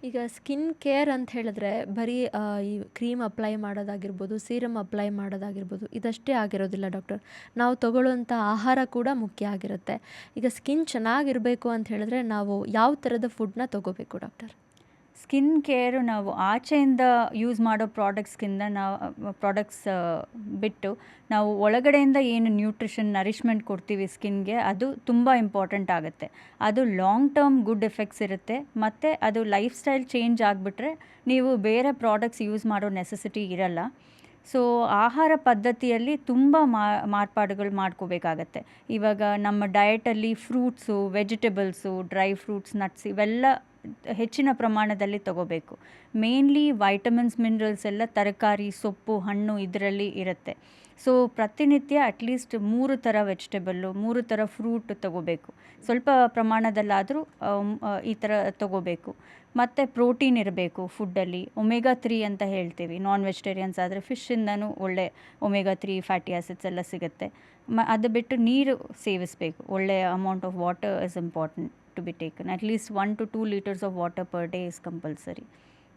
ಈಗ skin care ಅಂತ ಹೇಳಿದ್ರೆ ಬರೀ ಈ ಕ್ರೀಮ್ ಅಪ್ಲೈ ಮಾಡೋದಾಗಿರ್ಬೋದು, ಸೀರಮ್ ಅಪ್ಲೈ ಮಾಡೋದಾಗಿರ್ಬೋದು, ಇದಷ್ಟೇ ಆಗಿರೋದಿಲ್ಲ ಡಾಕ್ಟರ್. ನಾವು ತಗೊಳ್ಳುವಂಥ ಆಹಾರ ಕೂಡ ಮುಖ್ಯ ಆಗಿರುತ್ತೆ. ಈಗ ಸ್ಕಿನ್ ಚೆನ್ನಾಗಿರಬೇಕು ಅಂತ ಹೇಳಿದ್ರೆ ನಾವು ಯಾವ ಥರದ ಫುಡ್‌ನ ತಗೋಬೇಕು ಡಾಕ್ಟರ್? ಸ್ಕಿನ್ ಕೇರು ನಾವು ಆಚೆಯಿಂದ ಯೂಸ್ ಮಾಡೋ ಪ್ರಾಡಕ್ಟ್ಸ್ ಬಿಟ್ಟು ನಾವು ಒಳಗಡೆಯಿಂದ ಏನು ನ್ಯೂಟ್ರಿಷನ್ ನರಿಷ್ಮೆಂಟ್ ಕೊಡ್ತೀವಿ ಸ್ಕಿನ್ಗೆ, ಅದು ತುಂಬ ಇಂಪಾರ್ಟೆಂಟ್ ಆಗುತ್ತೆ. ಅದು ಲಾಂಗ್ ಟರ್ಮ್ ಗುಡ್ ಎಫೆಕ್ಟ್ಸ್ ಇರುತ್ತೆ. ಮತ್ತು ಅದು ಲೈಫ್ ಸ್ಟೈಲ್ ಚೇಂಜ್ ಆಗಿಬಿಟ್ರೆ ನೀವು ಬೇರೆ ಪ್ರಾಡಕ್ಟ್ಸ್ ಯೂಸ್ ಮಾಡೋ ನೆಸೆಸಿಟಿ ಇರಲ್ಲ. ಸೊ ಆಹಾರ ಪದ್ಧತಿಯಲ್ಲಿ ತುಂಬ ಮಾರ್ಪಾಡುಗಳು ಮಾಡ್ಕೋಬೇಕಾಗತ್ತೆ. ಇವಾಗ ನಮ್ಮ ಡಯಟಲ್ಲಿ fruits, vegetables, dry fruits, nuts ಇವೆಲ್ಲ ಹೆಚ್ಚಿನ ಪ್ರಮಾಣದಲ್ಲಿ ತಗೋಬೇಕು. ಮೇನ್ಲಿ ವೈಟಮಿನ್ಸ್, ಮಿನರಲ್ಸ್ ಎಲ್ಲ ತರಕಾರಿ, ಸೊಪ್ಪು, ಹಣ್ಣು ಇದರಲ್ಲಿ ಇರುತ್ತೆ. ಸೊ ಪ್ರತಿನಿತ್ಯ ಅಟ್ಲೀಸ್ಟ್ 3 ಥರ ವೆಜಿಟೇಬಲ್ಲು, 3 ಥರ ಫ್ರೂಟ್ ತಗೋಬೇಕು. ಸ್ವಲ್ಪ ಪ್ರಮಾಣದಲ್ಲಾದರೂ ಈ ಥರ ತಗೋಬೇಕು. ಮತ್ತು ಪ್ರೋಟೀನ್ ಇರಬೇಕು ಫುಡ್ಡಲ್ಲಿ. ಒಮೆಗಾ 3 ಅಂತ ಹೇಳ್ತೀವಿ. ನಾನ್ ವೆಜಿಟೇರಿಯನ್ಸ್ ಆದರೆ ಫಿಶ್ಶಿಂದನೂ ಒಳ್ಳೆ ಒಮೆಗಾ 3 ಫ್ಯಾಟಿ ಆಸಿಡ್ಸ್ ಎಲ್ಲ ಸಿಗುತ್ತೆ. ಅದು ಬಿಟ್ಟು ನೀರು ಸೇವಿಸಬೇಕು. ಒಳ್ಳೆಯ amount of water is important to be taken. At least 1 to 2 litres of water per day is compulsory.